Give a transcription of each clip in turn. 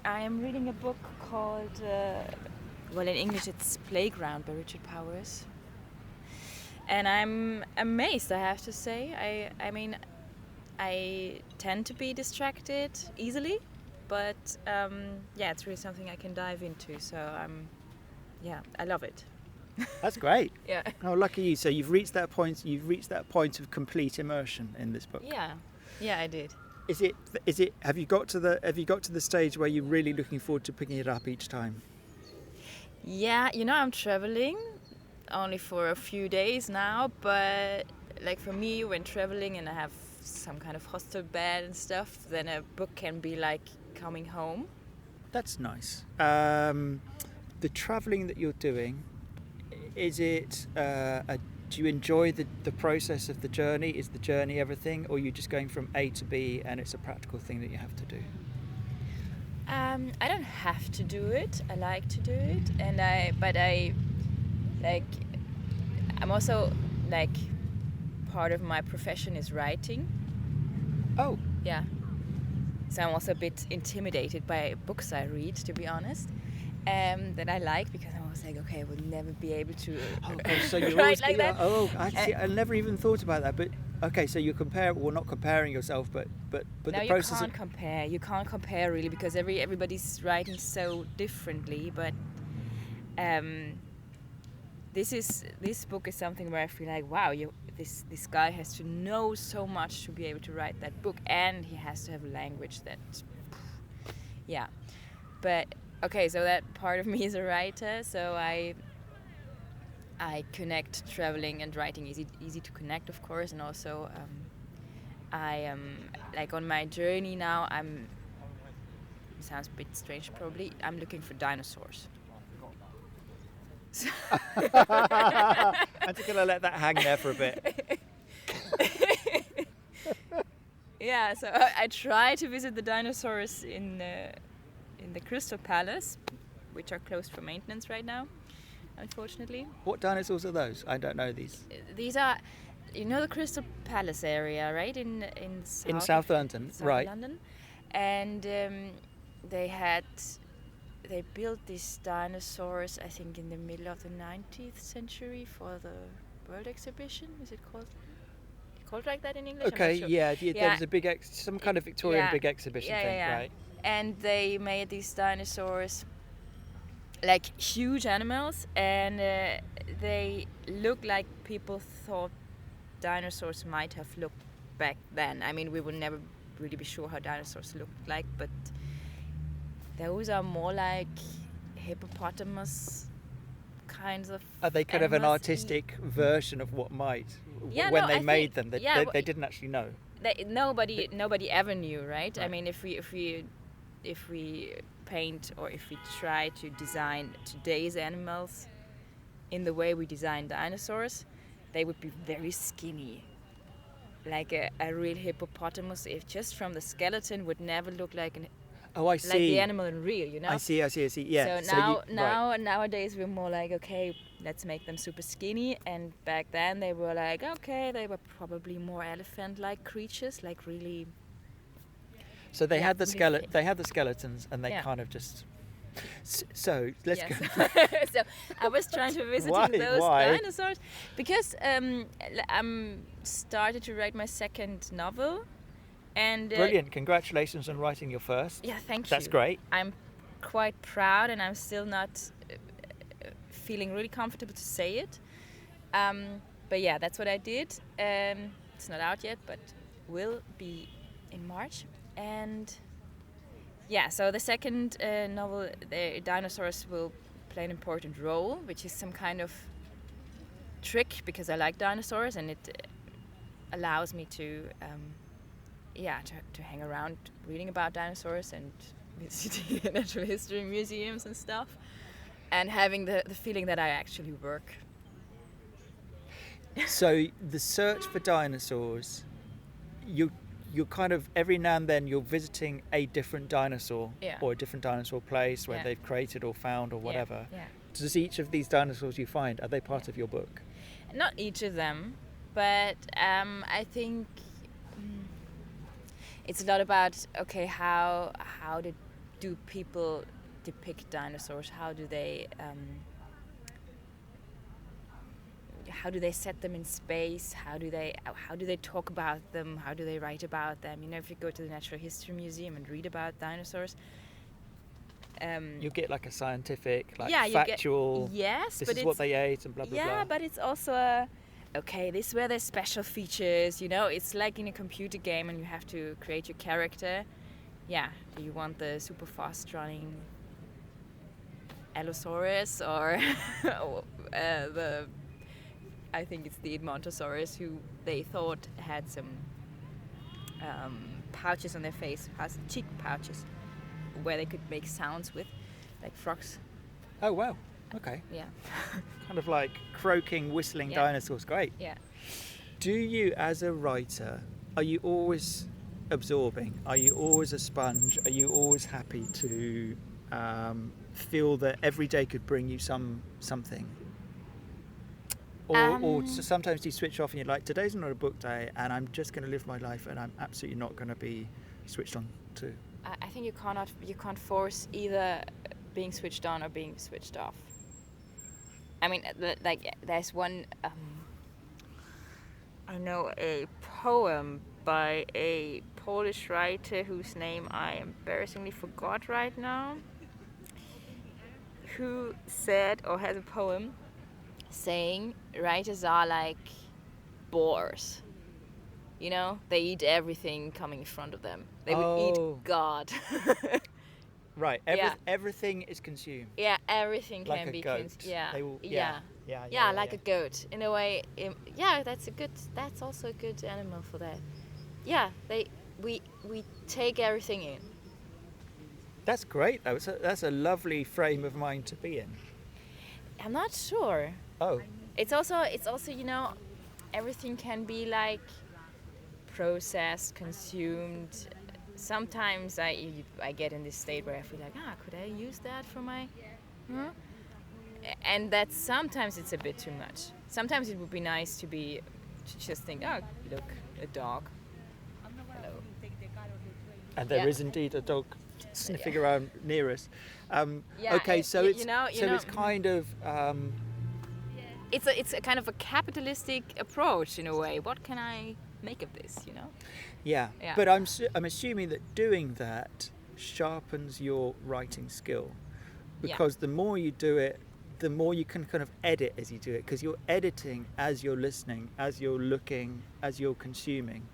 I am reading a book called, well, in English it's Playground by Richard Powers. And I'm amazed, I have to say. I mean, I tend to be distracted easily, but it's really something I can dive into. So I love it. That's great. Yeah. Oh, lucky you. So you've reached that point. You've reached that point of complete immersion in this book. Yeah, I did. Is it? Have you got to the stage where you're really looking forward to picking it up each time? Yeah, I'm traveling only for a few days now, but like for me, when traveling and I have some kind of hostel bed and stuff, then a book can be like coming home. That's nice. The traveling that you're doing, is it? Do you enjoy the process of the journey? Is the journey everything, or are you just going from A to B and it's a practical thing that you have to do? I don't have to do it. I like to do it, but I'm also like, part of my profession is writing. Oh. Yeah. So I'm also a bit intimidated by books I read, to be honest. That I like, because I was like, okay, I would never be able to so you're write like that. Oh, I never even thought about that. But okay, so you compare, well, not comparing yourself, but no, the process. You can't compare. You can't compare really, because everybody's writing so differently. But this book is something where I feel like, wow, this guy has to know so much to be able to write that book, and he has to have a language that, yeah. But okay, so that part of me is a writer, so I connect traveling and writing easy to connect, of course, and also I am like on my journey now. Sounds a bit strange probably. I'm looking for dinosaurs. I'm just gonna let that hang there for a bit. Yeah, so I try to visit the dinosaurs in the Crystal Palace, which are closed for maintenance right now, unfortunately. What dinosaurs are those? I don't know these. These are, the Crystal Palace area, right? In South London, right? London, and they built these dinosaurs, I think, in the middle of the 19th century for the World Exhibition. Is it called like that in English? Okay, sure. yeah. There was a big some kind of Victorian big exhibition thing, right? And they made these dinosaurs like huge animals, and they look like people thought dinosaurs might have looked back then. I mean, we will never really be sure how dinosaurs looked like, but those are more like hippopotamus kinds of. Are they kind of an artistic version of what might? When they made them, they didn't actually know. Nobody ever knew, right? Right. I mean, if we paint, or if we try to design today's animals in the way we design dinosaurs, they would be very skinny. Like a real hippopotamus, if just from the skeleton, would never look like an. Oh, I see. Like the animal in real, I see. Yeah. So nowadays we're more like, okay, let's make them super skinny. And back then they were like, okay, they were probably more elephant-like creatures, like really. So they had the really They had the skeletons, and they kind of just. So let's go. So I was trying to visit those dinosaurs because I'm started to write my second novel. And, brilliant! Congratulations on writing your first. Yeah, thank you. That's great. I'm quite proud, and I'm still not feeling really comfortable to say it. But yeah, that's what I did. It's not out yet, but will be in March. And yeah, so the second novel, the dinosaurs will play an important role, which is some kind of trick, because I like dinosaurs, and it allows me to hang around reading about dinosaurs and visiting natural history museums and stuff, and having the feeling that I actually work. So the search for dinosaurs, you're kind of, every now and then you're visiting a different dinosaur, or a different dinosaur place where they've created or found or whatever. Yeah. Does each of these dinosaurs you find, are they part of your book? Not each of them, but I think it's a lot about, okay, how did do people depict dinosaurs? How do they set them in space? How do they talk about them? How do they write about them? You know, if you go to the Natural History Museum and read about dinosaurs, you get like a scientific, like yeah, factual. Yes, This but is what they ate and blah blah blah. Yeah, but it's also okay, this were their special features. You know, it's like in a computer game, and you have to create your character. Yeah, do you want the super fast running Allosaurus or I think it's the Edmontosaurus, who they thought had some pouches on their face, has cheek pouches, where they could make sounds with, like frogs. Oh wow, okay. Yeah. Kind of like croaking, whistling dinosaurs. Great. Yeah. Do you, as a writer, are you always absorbing? Are you always a sponge? Are you always happy to feel that every day could bring you something? Or sometimes you switch off and you're like, today's not a book day and I'm just going to live my life and I'm absolutely not going to be switched on to. I think you can't force either being switched on or being switched off. I mean, like there's one. I know a poem by a Polish writer whose name I embarrassingly forgot right now, who said, or has a poem saying, writers are like boars. You know, they eat everything coming in front of them. They would eat God. Right, everything is consumed. Yeah, everything like can be consumed. Yeah. They will, Yeah, like a goat. In a way, that's also a good animal for that. Yeah, we take everything in. That's great though. That's a lovely frame of mind to be in. I'm not sure. Oh. It's also, you know, everything can be like processed, consumed. Sometimes I get in this state where I feel like, could I use that for my... And that sometimes it's a bit too much. Sometimes it would be nice to just think, oh, look, a dog. Hello. And there is indeed a dog sniffing around near us. Okay, so it's kind of... It's a kind of a capitalistic approach in a way. What can I make of this, you know? Yeah. But I'm assuming that doing that sharpens your writing skill, because the more you do it, the more you can kind of edit as you do it, because you're editing as you're listening, as you're looking, as you're consuming,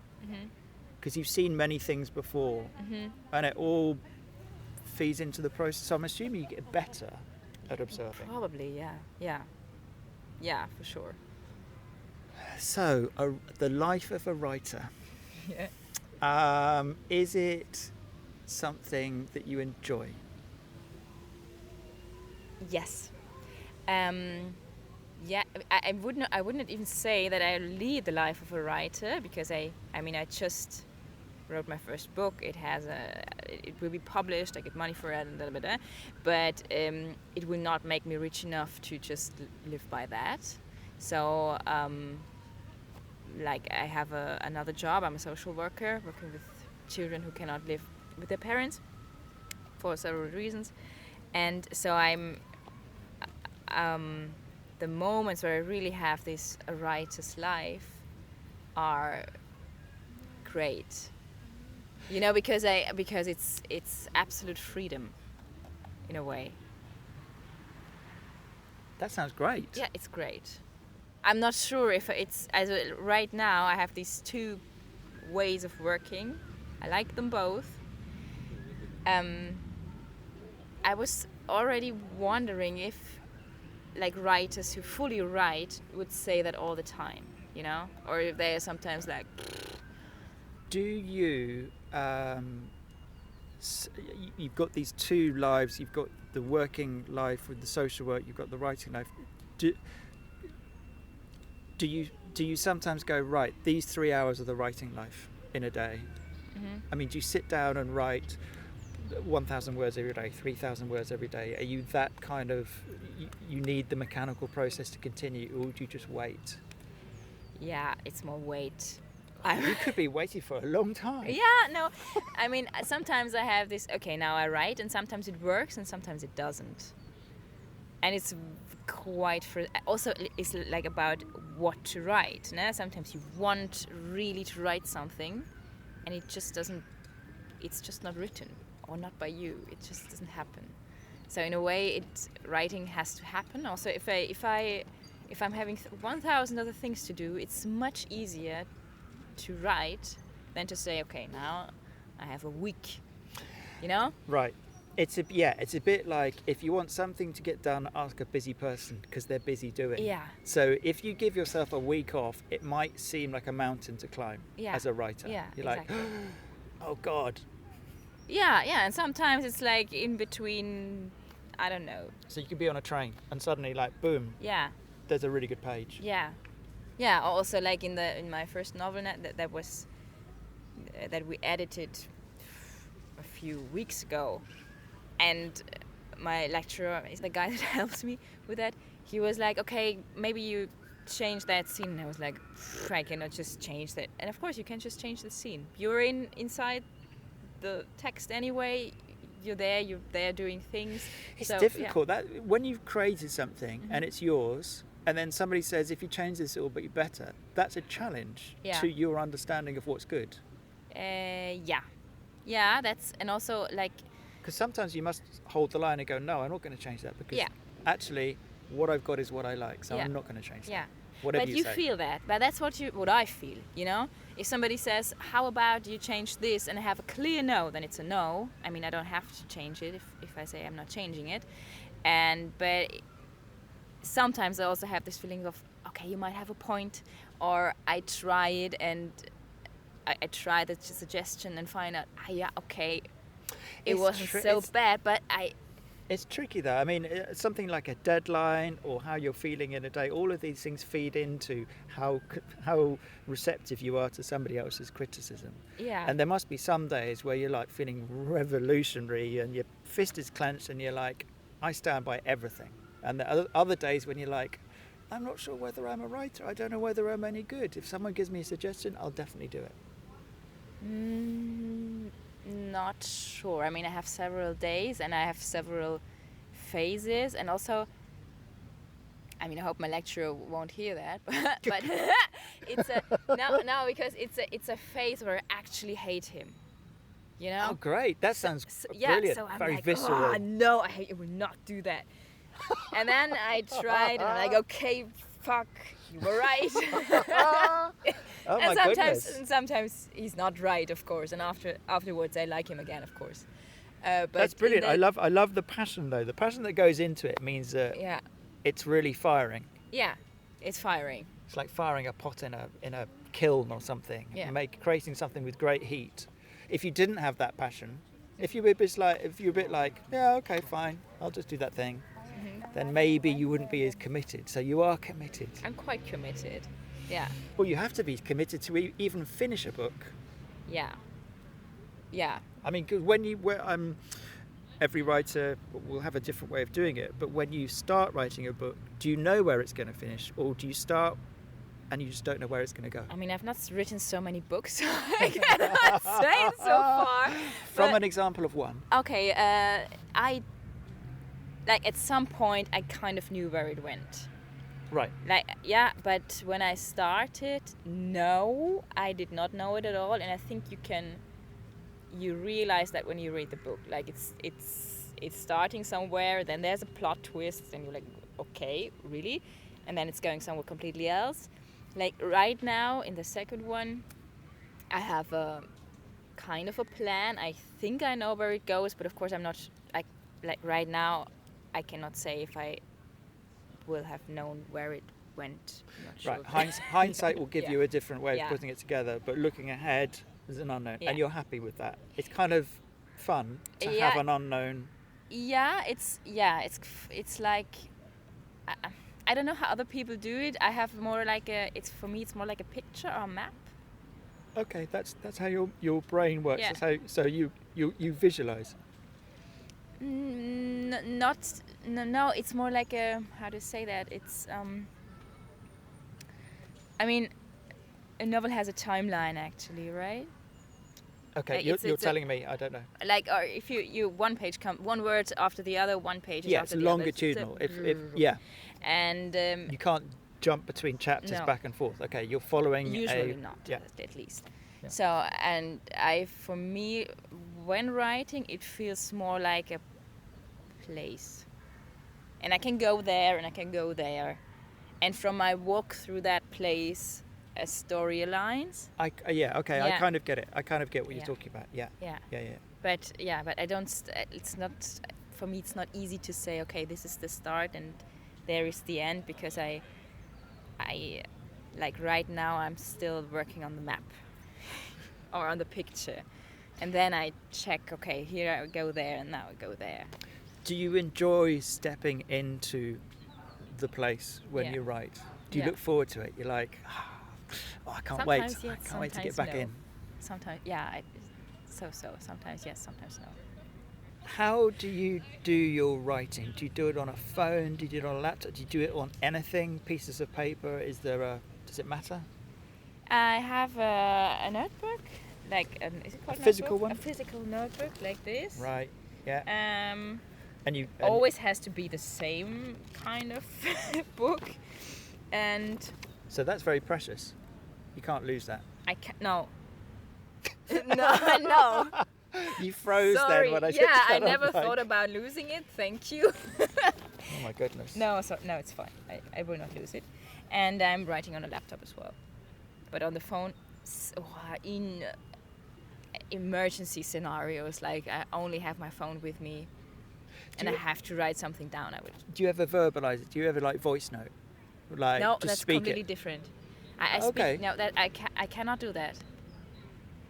because you've seen many things before, and it all feeds into the process. So I'm assuming you get better at observing. Probably, yeah, for sure. So the life of a writer. Is it something that you enjoy? Yes. I wouldn't even say that I lead the life of a writer, because I just wrote my first book. It will be published. I get money for it, and but it will not make me rich enough to just live by that. So like I have another job. I'm a social worker working with children who cannot live with their parents for several reasons, and so I'm the moments where I really have this a writer's life are great, you know, because it's absolute freedom in a way. That sounds great. Yeah, it's great. I'm not sure if it's right now. I have these two ways of working. I like them both. I was already wondering if, like, writers who fully write would say that all the time, you know, or if they are sometimes like. Do you? You've got these two lives. You've got the working life with the social work. You've got the writing life. Do you sometimes go, right, these 3 hours of the writing life in a day? I mean, do you sit down and write 1,000 words every day, 3,000 words every day? Are you that kind of, you need the mechanical process to continue, or do you just wait? Yeah, it's more wait. You could be waiting for a long time. Yeah, no. I mean, sometimes I have this, okay, now I write, and sometimes it works and sometimes it doesn't. And it's quite also it's like about what to write. No? Sometimes you want really to write something and it just doesn't, it's just not written, or not by you. It just doesn't happen. So in a way, writing has to happen. Also, if I'm having 1,000 other things to do, it's much easier to write than to say, okay, now I have a week, you know? Right. It's a bit like if you want something to get done, ask a busy person because they're busy doing. Yeah. So if you give yourself a week off, it might seem like a mountain to climb as a writer. Yeah, You're exactly. like, oh God. Yeah, and sometimes it's like in between, I don't know. So you could be on a train and suddenly like, boom, Yeah. there's a really good page. Yeah. Also, like in my first novel that we edited a few weeks ago, and my lecturer is the guy that helps me with that. He was like, okay, maybe you change that scene. And I was like, I cannot just change that. And of course, you can just change the scene. You're inside the text anyway. You're there doing things. It's difficult. That when you've created something and it's yours, and then somebody says, if you change this, it'll be better. That's a challenge to your understanding of what's good. Yeah. That's, and also like, because sometimes you must hold the line and go, no, I'm not going to change that because actually what I've got is what I like, so I'm not going to change that. Whatever but you say. Feel that. But that's what I feel, you know? If somebody says, how about you change this, and I have a clear no, then it's a no. I mean, I don't have to change it if I say I'm not changing it. But sometimes I also have this feeling of, okay, you might have a point, or I try it and I try the suggestion and find out, okay, it wasn't so bad, but It's tricky though. I mean, something like a deadline or how you're feeling in a day, all of these things feed into how receptive you are to somebody else's criticism. Yeah. And there must be some days where you're like feeling revolutionary and your fist is clenched and you're like, I stand by everything. And there are other days when you're like, I'm not sure whether I'm a writer. I don't know whether I'm any good. If someone gives me a suggestion, I'll definitely do it. Not sure. I mean, I have several days and I have several phases, and also, I mean, I hope my lecturer won't hear that, but it's no, because it's a phase where I actually hate him. You know? Oh, great! That sounds brilliant. So I'm very like, visceral. Oh, no, I will not do that. And then I tried, and I'm like, okay, fuck, you were right. Oh and my goodness. sometimes he's not right, of course. And afterwards, I like him again, of course. But that's brilliant. I love the passion though. The passion that goes into it means that it's really firing. Yeah, it's firing. It's like firing a pot in a kiln or something. Yeah. Creating something with great heat. If you didn't have that passion, if you're a bit like, yeah, okay, fine, I'll just do that thing, then maybe you wouldn't be as committed. So you are committed. I'm quite committed. Yeah. Well, you have to be committed to even finish a book. Yeah. I mean, because every writer will have a different way of doing it. But when you start writing a book, do you know where it's going to finish, or do you start and you just don't know where it's going to go? I mean, I've not written so many books, so I cannot say it so far. From an example of one. Okay, at some point I kind of knew where it went. Right. But when I started, no, I did not know it at all, and I think you realize that when you read the book, like it's starting somewhere, then there's a plot twist, and you're like, okay, really? And then it's going somewhere completely else. Like right now in the second one, I have a kind of a plan. I think I know where it goes, but of course right now I cannot say if I will have known where it went. I'm not sure. Right, hindsight will give you a different way of putting it together, but looking ahead is an unknown, and you're happy with that. It's kind of fun to have an unknown. Yeah, it's like I don't know how other people do it. I have more like for me it's more like a picture or a map. Okay, that's how your brain works. Yeah. That's how you visualize. No, it's more like a, how to say that, it's I mean, a novel has a timeline actually, right? Okay, you're telling me. I don't know. Like, or if you one page one word after the other, one page Yeah, after it's the longitudinal. other. If yeah, and you can't jump between chapters No. back and forth. Okay, you're following usually a not, yeah. at least. Yeah. So, and for me, when writing, it feels more like a place, and I can go there and I can go there, and from my walk through that place, a story aligns. Yeah, okay, Yeah. I kind of get it. I kind of get what Yeah. you're talking about. Yeah. Yeah. Yeah. But I don't. It's not for me. It's not easy to say. Okay, this is the start and there is the end, because I like right now I'm still working on the map or on the picture, and then I check. Okay, here I go there, and now I go there. Do you enjoy stepping into the place when Yeah. you write? Do you Yeah. look forward to it? You're like, oh, I can't Sometimes wait. yes, I can't wait to get sometimes back no. in. Sometimes, yeah. Sometimes yes, sometimes no. How do you do your writing? Do you do it on a phone? Do you do it on a laptop? Do you do it on anything? Pieces of paper? Does it matter? I have a notebook, like is it called A physical notebook? one? A physical notebook like this. Right. Yeah. And you Always has to be the same kind of book, and so that's very precious. You can't lose that. I can't. No. No. You froze Sorry. then when I said Yeah, I that, I'm never like, thought about losing it. Thank you. Oh my goodness. No, it's fine. I will not lose it, and I'm writing on a laptop as well, but on the phone, in emergency scenarios, like I only have my phone with me, and I have to write something down. I would. Do you ever verbalize it? Do you ever like voice note? Like No, just that's speak completely it? different. I Okay. speak. No, that I cannot do that.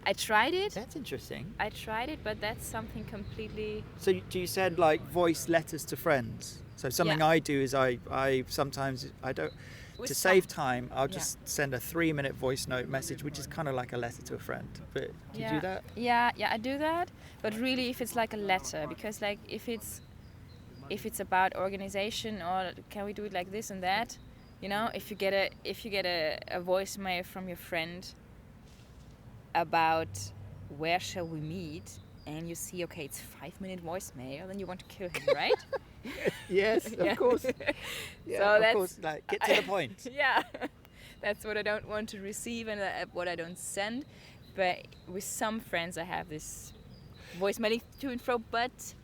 I tried it. That's interesting. I tried it, but that's something completely. So do you send like voice letters to friends? So something Yeah. I do is I sometimes I don't With to some- save time I'll Yeah. just send a 3-minute voice note message, which is kind of like a letter to a friend. But do you do that? Yeah, I do that. But really, if it's like a letter, because like if it's about organization, or can we do it like this and that, you know, if you get a voicemail from your friend about where shall we meet, and you see, okay, it's 5-minute voicemail, then you want to kill him, right? Yes, Yeah. of course. Yeah, So of that's- course. Like get to the point. Yeah, that's what I don't want to receive, and what I don't send. But with some friends, I have this voicemailing to and fro. But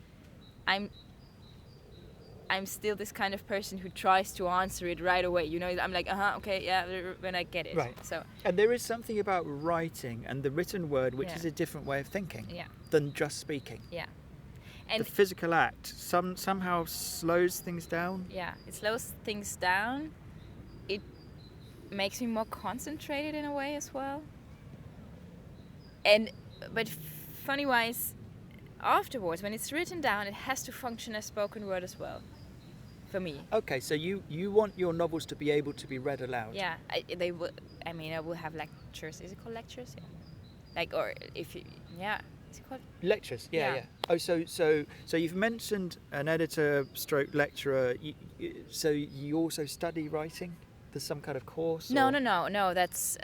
I'm still this kind of person who tries to answer it right away. You know, I'm like, okay, yeah, when I get it. Right. So And there is something about writing and the written word, which Yeah. is a different way of thinking yeah, than just speaking. yeah, and The physical act somehow slows things down. yeah, it slows things down. It makes me more concentrated in a way as well. But funny wise, afterwards, when it's written down, it has to function as spoken word as well. For me. Okay, so you want your novels to be able to be read aloud. Yeah, they will. I mean, I will have lectures. Is it called lectures? Yeah. Like, or if you, yeah, is it called? Lectures, yeah. Yeah. Oh, so you've mentioned an editor stroke lecturer. So you also study writing? There's some kind of course? No. or- That's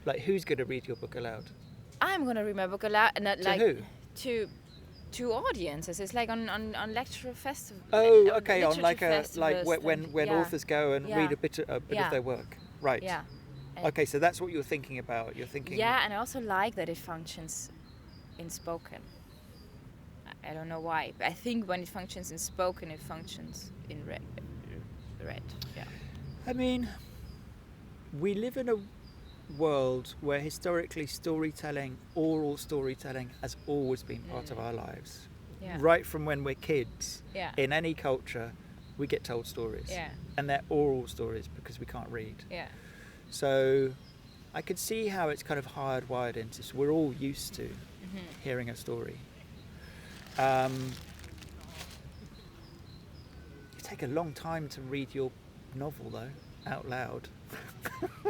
Like who's going to read your book aloud? I'm gonna read my book aloud, and not To like who? to audiences. It's like on lecture festival. Oh, okay, on like literature when festivals and- yeah. authors go and Yeah. read a bit Yeah. of their work. Right. Yeah. Okay, so that's what you're thinking about. You're thinking. Yeah, and I also like that it functions in spoken. I don't know why, but I think when it functions in spoken, it functions in read. Yeah. I mean, we live in a world where historically storytelling, oral storytelling, has always been part of our lives. Yeah. Right from when we're kids, Yeah. in any culture, we get told stories. Yeah. And they're oral stories because we can't read. Yeah. So I could see how it's kind of hardwired into us. We're all used to hearing a story. It take a long time to read your novel though, out loud.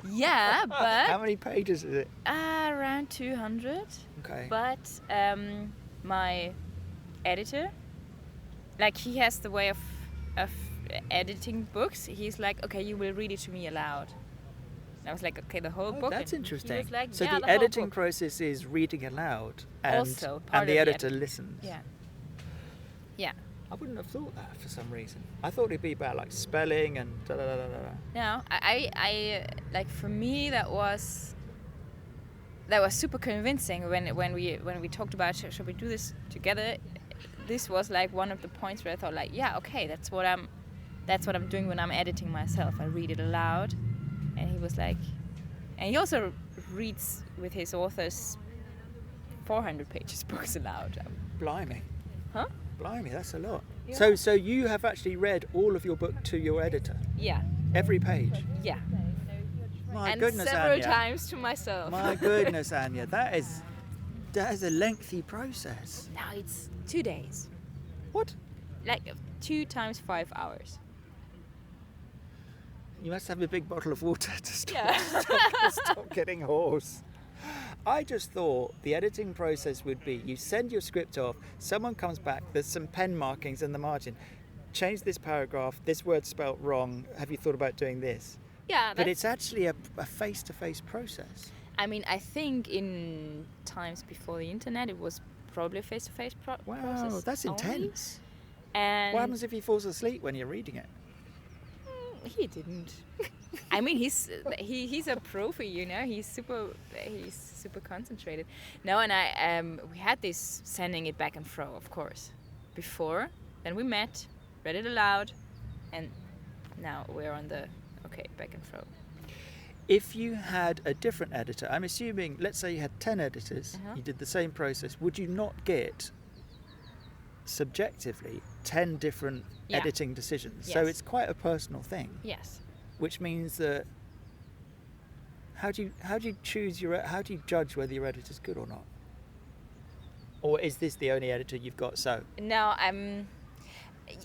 Yeah, but How many pages is it? around 200. Okay. But my editor, like, he has the way of editing books. He's like, okay, you will read it to me aloud. And I was like, okay, the whole Oh, book. that's and interesting. He was like, So yeah, the whole editing book. process is reading aloud, and Also part and the of the editor edit. listens. Yeah. Yeah. I wouldn't have thought that for some reason. I thought it'd be about like spelling and da da da da da. No, I like, for me that was super convincing when we talked about should we do this together. This was like one of the points where I thought, like, yeah, okay, that's what I'm doing when I'm editing myself. I read it aloud, and he was like, and he also reads with his authors 400 pages books aloud. Blimey. Huh? Blimey, that's a lot. Yeah. So you have actually read all of your book to your editor, Yeah, every page. yeah. My And goodness, several Anja. times to myself. My goodness, Anja, that is a lengthy process. Now it's 2 days, What? like 2 times 5 hours. You must have a big bottle of water to stop, Yeah. stop getting hoarse. I just thought the editing process would be you send your script off, someone comes back, there's some pen markings in the margin. Change this paragraph, this word's spelt wrong, have you thought about doing this? Yeah, But it's actually a face-to-face process. I mean, I think in times before the internet, it was probably a face-to-face process. Wow, that's only. intense. And What happens if he falls asleep when you're reading it? he didn't. I mean, he's a profi, you know. He's super concentrated. No, and we had this sending it back and fro, of course, before. Then we met, read it aloud, and now we're on the back and fro. If you had a different editor, I'm assuming, let's say you had 10 editors, Uh-huh. you did the same process, would you not get subjectively 10 different Yeah. editing decisions? So Yes. it's quite a personal thing, Yes. which means that how do you judge whether your editor's good or not? Or is this the only editor you've got? So No,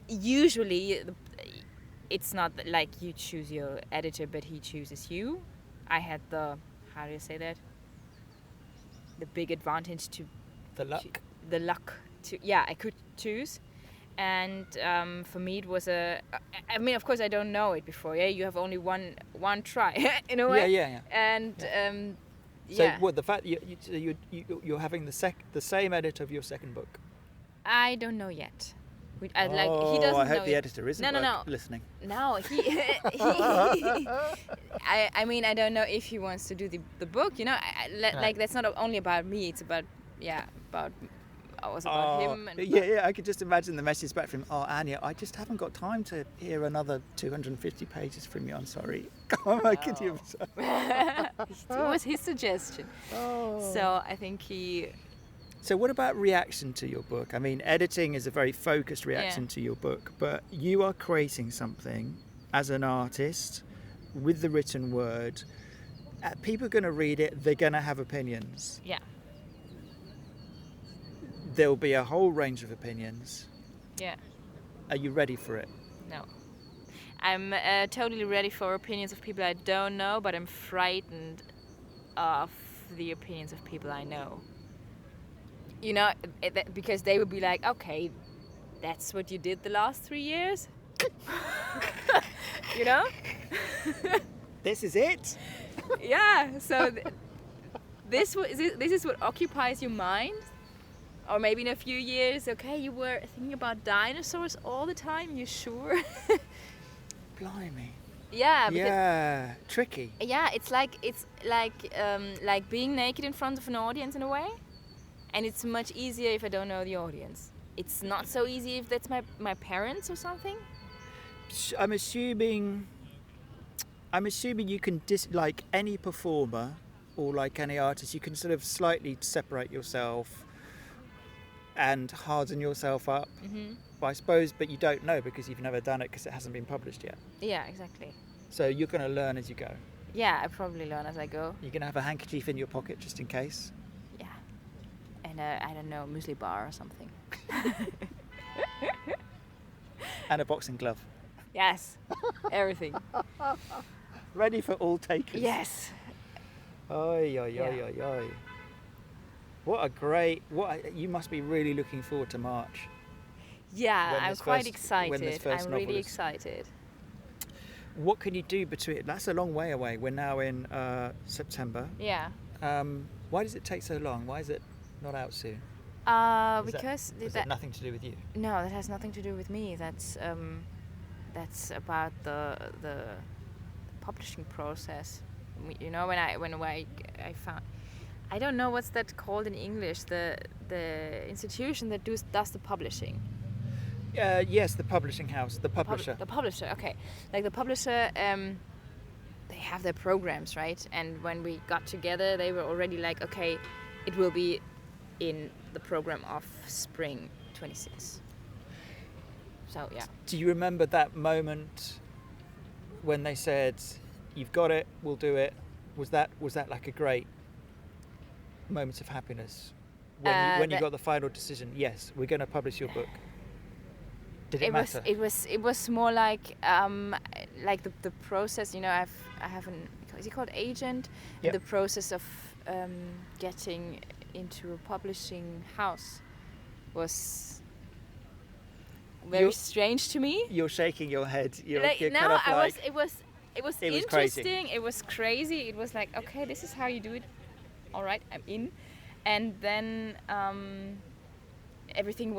usually it's not like you choose your editor, but he chooses you. I had the big advantage to the luck. the luck to I could choose, and for me it was I mean, of course I don't know it before. Yeah, you have only one try in a way. Yeah. And So yeah, what, the fact that you're having the same editor of your second book? I don't know yet. He doesn't I know hope the yet. editor isn't No. listening. No, he I mean, I don't know if he wants to do the book, you know. Like, that's not only about me, it's about him. And Yeah, I could just imagine the message back from, Anja, I just haven't got time to hear another 250 pages from you, I'm sorry. Could you? It was his suggestion. Oh. So I think So what about reaction to your book? I mean, editing is a very focused reaction to your book, but you are creating something as an artist with the written word. People are going to read it, they're going to have opinions. Yeah. There'll be a whole range of opinions. Yeah. Are you ready for it? No. I'm totally ready for opinions of people I don't know, but I'm frightened of the opinions of people I know. You know, because they would be like, okay, that's what you did the last 3 years? You know? This is it? Yeah, so this is what occupies your mind? Or maybe in a few years, okay, you were thinking about dinosaurs all the time, you sure? Blimey. Yeah. Yeah, tricky. Yeah, it's like being naked in front of an audience in a way. And it's much easier if I don't know the audience. It's not so easy if that's my parents or something. I'm assuming you can like any performer or like any artist, you can sort of slightly separate yourself and harden yourself up, I suppose, but you don't know because you've never done it because it hasn't been published yet. Yeah, exactly. So you're going to learn as you go. Yeah, I probably learn as I go. You're going to have a handkerchief in your pocket just in case. Yeah. And I don't know, muesli bar or something. And a boxing glove. Yes, everything. Ready for all takers. Yes. Oy. You must be really looking forward to March. Yeah, When I'm this quite first- excited. when this first I'm novel really is- excited. what can you do between? That's a long way away. We're now in September. Yeah. Why does it take so long? Why is it not out soon? Because Is that nothing to do with you? no, that has nothing to do with me. That's about the publishing process. You know, when I found, I don't know what's that called in English, the institution that does the publishing. Yes, the publishing house, the publisher. The publisher, okay. Like the publisher, they have their programs, right? And when we got together, they were already like, okay, it will be in the program of spring 26. So yeah. Do you remember that moment when they said, "You've got it, we'll do it"? Was that like a great moment of happiness when you got the final decision? Yes, we're going to publish your book. Did it matter? It was more like the process. You know, I have an, is it called agent? Yep. The process of getting into a publishing house was very strange to me. You're shaking your head. You're Like, kind no, of I like, was. It was It was interesting. crazy. It was crazy. It was like, okay, this is how you do it. All right, I'm in. And then everything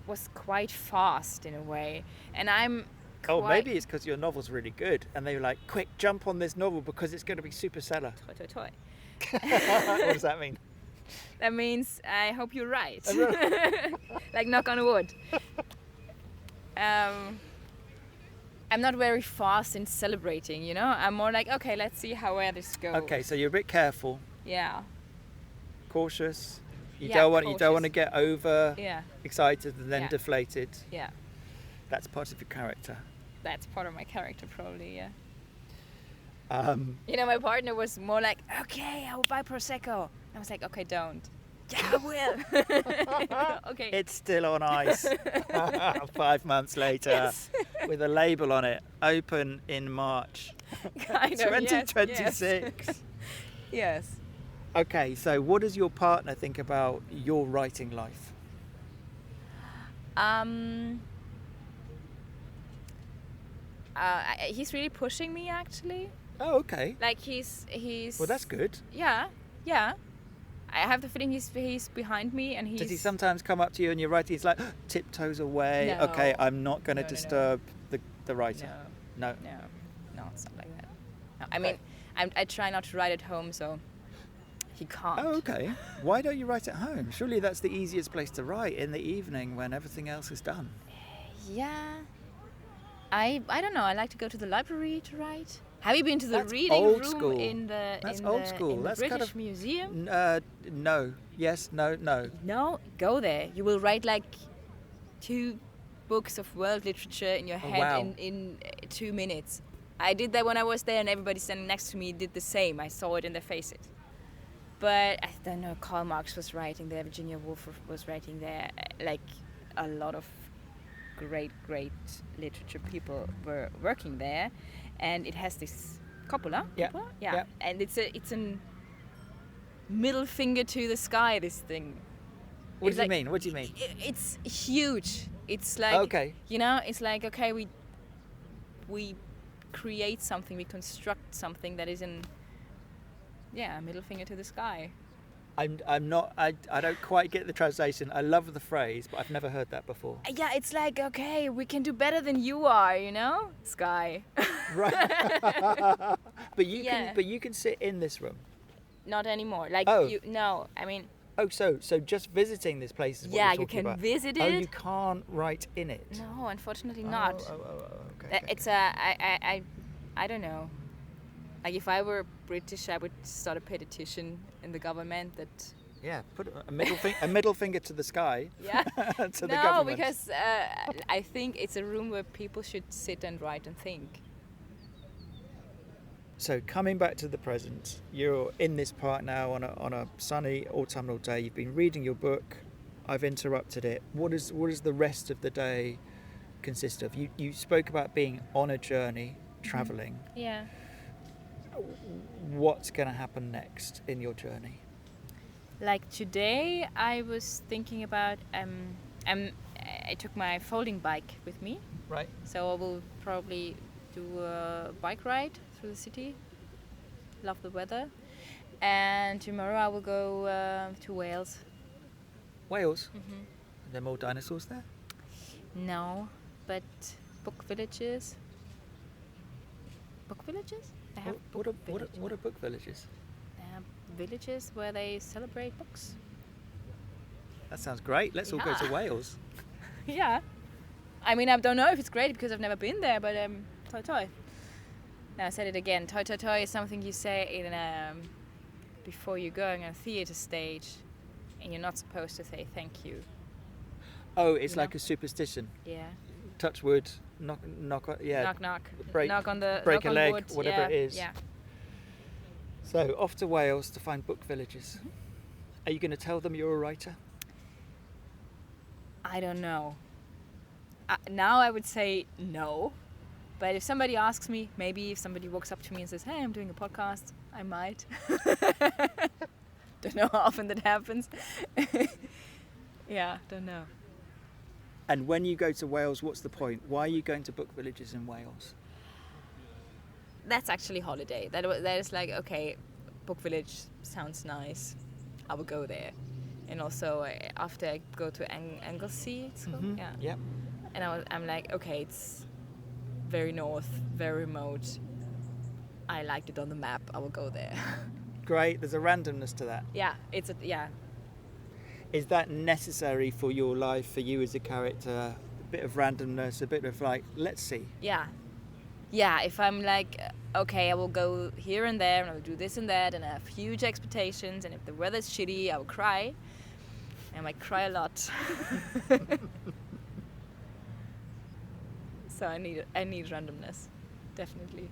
was quite fast in a way. And I'm. Oh, maybe it's because your novel's really good, and they were like, "Quick, jump on this novel because it's going to be super seller." Toy. What does that mean? That means I hope you're right. Like, knock on wood. I'm not very fast in celebrating, you know? I'm more like, okay, let's see where this goes. Okay, so you're a bit careful, Yeah. cautious. You Yeah, don't want cautious. to get over Yeah. excited and then Yeah. deflated. Yeah. That's part of your character. That's part of my character, probably, yeah. Um, You know, my partner was more like, okay, I will buy Prosecco. I was like, okay, don't. Yeah, I will. Okay. It's still on ice 5 months later Yes. with a label on it. Open in March Kind of, yes, 2026. Yes. Okay, so what does your partner think about your writing life? He's really pushing me, actually. Oh, okay. Like, he's. Well, that's good. Yeah. I have the feeling he's behind me, and he's. Does he sometimes come up to you and you're writing, he's like, tiptoes away, No. okay, I'm not going to No. disturb the writer? No. No, it's not like that. No, I mean, I try not to write at home, so he can't. Oh, okay. Why don't you write at home? Surely that's the easiest place to write, in the evening when everything else is done. Yeah. I don't know. I like to go to the library to write. Have you been to the That's reading old room school. in the That's in old the, school. in the That's British kind of- Museum? No. Yes, no. No, go there. You will write like 2 books of world literature in your Oh, head wow. in 2 minutes. I did that when I was there, and everybody standing next to me did the same. I saw it in their faces. But I don't know. Karl Marx was writing there. Virginia Woolf was writing there. Like, a lot of great literature people were working there, and it has this cupola. Yeah. Cupola? Yeah. And it's a middle finger to the sky. This thing. What It's do you like- mean? What do you mean? It's huge. It's like, Okay. you know, it's like, okay, we create something, we construct something that is in, middle finger to the sky. I'm not. I don't quite get the translation. I love the phrase, but I've never heard that before. Yeah, it's like, okay, we can do better than you are, you know, sky. Right. But Yeah. you can sit in this room. Not anymore. Like, Oh. I mean, Oh, so just visiting this place is what yeah, you're you talking can about. visit Oh, it. you can't write in it. No, unfortunately not. Okay. It's I don't know. Like, if I were British, I would start a petition in the government that. Yeah, put a middle finger to the sky. Yeah. To the No, government. because I think it's a room where people should sit and write and think. So coming back to the present, you're in this park now on a sunny autumnal day. You've been reading your book. I've interrupted it. What does the rest of the day consist of? You spoke about being on a journey, traveling. Yeah. What's going to happen next in your journey? Like, today, I was thinking about I took my folding bike with me, Right. so I will probably do a bike ride through the city. Love the weather. And tomorrow I will go to Wales. Wales? Mm-hmm. Are there more dinosaurs there? No, but book villages. Book villages? They have What book are villages. book villages? They have villages where they celebrate books. That sounds great. Let's all go to Yeah. Wales. Yeah. I mean, I don't know if it's great because I've never been there, but toi toi. Now I said it again. Toi toi toi is something you say in before you're going on a theatre stage, and you're not supposed to say thank you. Oh, it's You like know? a superstition. Yeah. Touch wood, knock, yeah. Knock knock. Break- knock on the break knock a on leg, wood. whatever yeah. it is. Yeah. So off to Wales to find book villages. Mm-hmm. Are you going to tell them you're a writer? I don't know. Now I would say no. But if somebody asks me, maybe if somebody walks up to me and says, "Hey, I'm doing a podcast," I might. Don't know how often that happens. Yeah, don't know. And when you go to Wales, what's the point? Why are you going to book villages in Wales? That's actually holiday. That is like, okay, book village sounds nice. I will go there. And also after I go to Anglesey, it's called? Mhm. Yeah. Yep. And I'm like, okay, it's very north, very remote. I liked it on the map. I will go there. Great. There's a randomness to that. Yeah, yeah. Is that necessary for your life, for you as a character? A bit of randomness, a bit of like, let's see. Yeah. Yeah, if I'm like, okay, I will go here and there and I will do this and that and I have huge expectations, and if the weather's shitty, I will cry. I might cry a lot. So I need randomness, definitely.